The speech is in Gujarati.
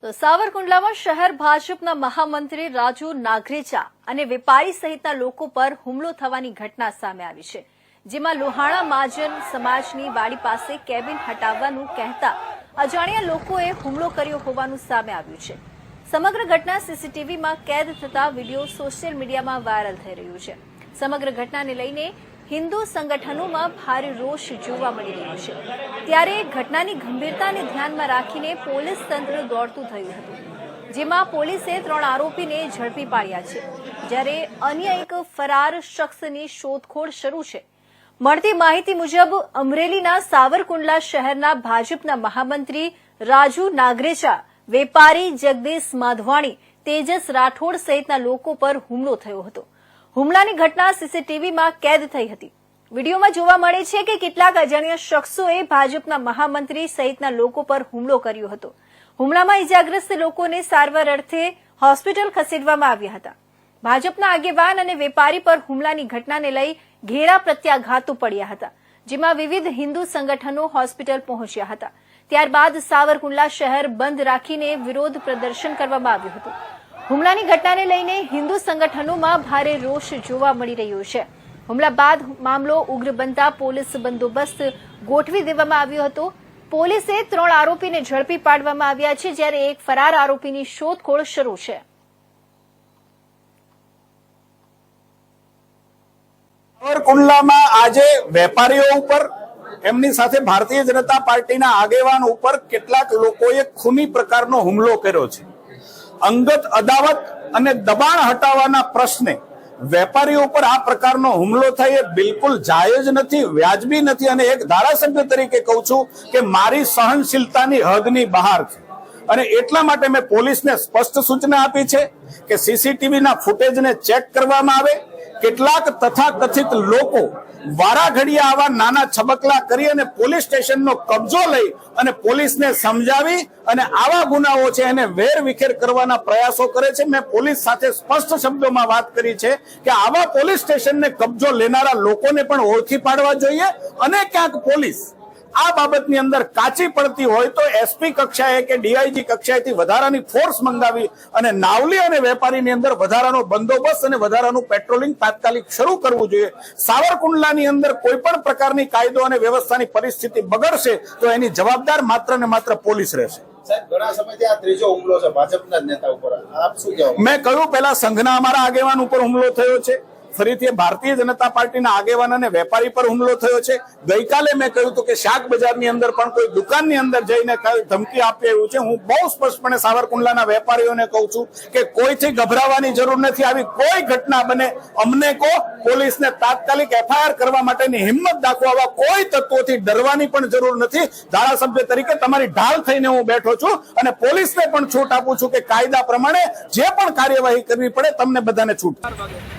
તો સાવરકુંડલામાં શહેર ભાજપના મહામંત્રી રાજુ નાગરેચા અને વેપારી સહિતના લોકો પર હુમલો થવાની ઘટના સામે આવી છે, જેમાં લોહાણા મહાજન સમાજની વાડી પાસે કેબિન હટાવવાનું કહેતા અજાણ્યા લોકોએ હુમલો કર્યો હોવાનું સામે આવ્યું છે। સમગ્ર ઘટના સીસીટીવીમાં કેદ થતા વિડીયો સોશિયલ મીડિયામાં વાયરલ થઈ રહ્યો છે। સમગ્ર ઘટનાને લઈને હિન્દુ સંગઠનોમાં ભારે રોષ જોવા મળી રહ્યો છે। ત્યારે ઘટનાની ગંભીરતાને ધ્યાનમાં રાખીને પોલીસ તંત્ર દોડતું થયું હતું, જેમાં પોલીસે 3 આરોપીને ઝડપી પાડ્યા છે, જ્યારે અન્ય એક ફરાર શખ્સની શોધખોળ શરૂ છે। મળતી માહિતી મુજબ અમરેલીના સાવરકુંડલા શહેરના ભાજપના મહામંત્રી રાજુ નાગરેચા, વેપારી જગદીશ માધવાણી, તેજસ રાઠોડ સહિતના લોકો પર હુમલો થયો હતો। હુમલાની ઘટના સીસીટીવીમાં કેદ થઈ હતી। વિડીયોમાં જોવા મળે છે કે કેટલાક અજાણ્યા શખ્સોએ ભાજપના મહામંત્રી સહિતના લોકો પર હુમલો કર્યો હતો। હુમલામાં ઇજાગ્રસ્ત લોકોને સારવાર અર્થે હોસ્પિટલ ખસેડવામાં આવ્યા હતા। ભાજપના આગેવાન અને વેપારી પર હુમલાની ઘટનાને લઈ ઘેરા પ્રત્યાઘાતો પડ્યા હતા, જેમાં વિવિધ હિન્દુ સંગઠનો હોસ્પિટલ પહોંચ્યા હતા। ત્યારબાદ સાવરકુંડલા શહેર બંધ રાખીને વિરોધ પ્રદર્શન કરવામાં આવ્યું હતું। હુમલાની ઘટનાને લઈને હિન્દુ સંગઠનોમાં ભારે રોષ જોવા મળી રહ્યો છે। હુમલા બાદ મામલો ઉગ્ર બનતા પોલીસ બંદોબસ્ત ગોઠવી દેવામાં આવ્યો હતો। પોલીસે 3 આરોપીને ઝડપી પાડવામાં આવ્યા છે, જ્યારે એક ફરાર આરોપીની શોધખોળ શરૂ છે। સાવરકુંડલામાં આજે વેપારીઓ ઉપર, એમની સાથે ભારતીય જનતા પાર્ટીના આગેવાન ઉપર કેટલાક લોકોએ ખૂની પ્રકારનો હુમલો કર્યો છે। અંગત અદાવત અને દબાણ હટાવવાના પ્રશ્ને વેપારીઓ ઉપર આ પ્રકારનો હુમલો થાય એ બિલકુલ જાયજ નથી, વ્યાજબી નથી, અને એક ધારાસભ્ય તરીકે કહું છું કે મારી સહનશીલતાની હદની બહાર છે, અને એટલા માટે મેં પોલીસને સ્પષ્ટ સૂચના આપી છે કે સીસીટીવીના ફૂટેજને ચેક કરવામાં આવે। કેટલાક તથાકથિત લોકો વારાઘડિયા આવા નાના છબકલા કરી અને પોલીસ સ્ટેશનનો કબજો લઈ અને પોલીસને સમજાવી અને આવા ગુનાઓ છે એને વેરવિખેર કરવાના પ્રયાસો કરે છે। મેં પોલીસ સાથે સ્પષ્ટ શબ્દોમાં વાત કરી છે કે આવા પોલીસ સ્ટેશનને કબજો લેનારા લોકોને પણ ઓળખી પાડવા જોઈએ, અને ક્યાંક પોલીસ આ બાબતની અંદર કાચી પડતી હોય તો એસપી કક્ષાએ કે ડીઆઈજી કક્ષાએથી વધારાની ફોર્સ મંગાવી અને નાવલી અને વેપારીની અંદર વધારાનો બંદોબસ્ત અને વધારાનું પેટ્રોલિંગ તાત્કાલિક શરૂ કરવું જોઈએ। સાવરકુંડલાની અંદર કોઈ પણ પ્રકારની કાયદો અને વ્યવસ્થાની પરિસ્થિતિ બગડશે તો એની જવાબદાર માત્ર ને માત્ર પોલીસ રહેશે। ઘણા સમયથી આ ત્રીજો હુમલો છે ભાજપના નેતા ઉપર, આપ શું કહેવા? મેં કહ્યું, પહેલા સંઘના અમારા આગેવાન ઉપર હુમલો થયો છે, ફરીથી ભારતીય જનતા પાર્ટીના આગેવાન અને વેપારી પર હુમલો થયો છે। ગઈકાલે મેં કહ્યું હતું કે શાક બજારની અંદર પણ કોઈ દુકાનની અંદર જઈને ધમકી આપી આવ્યું છે। હું બહુ સ્પષ્ટપણે સાવરકુંડલાના વેપારીઓને કહું છું કે કોઈથી ગભરાવાની જરૂર નથી। આવી કોઈ ઘટના બને અમને કહો, પોલીસને તાત્કાલિક એફઆઈઆર કરવા માટેની હિંમત દાખવો। આવા કોઈ તત્વોથી ડરવાની પણ જરૂર નથી। ધારાસભ્ય તરીકે તમારી ઢાલ થઈને હું બેઠો છું અને પોલીસને પણ છૂટ આપું છું કે કાયદા પ્રમાણે જે પણ કાર્યવાહી કરવી પડે તમને બધાને છૂટ।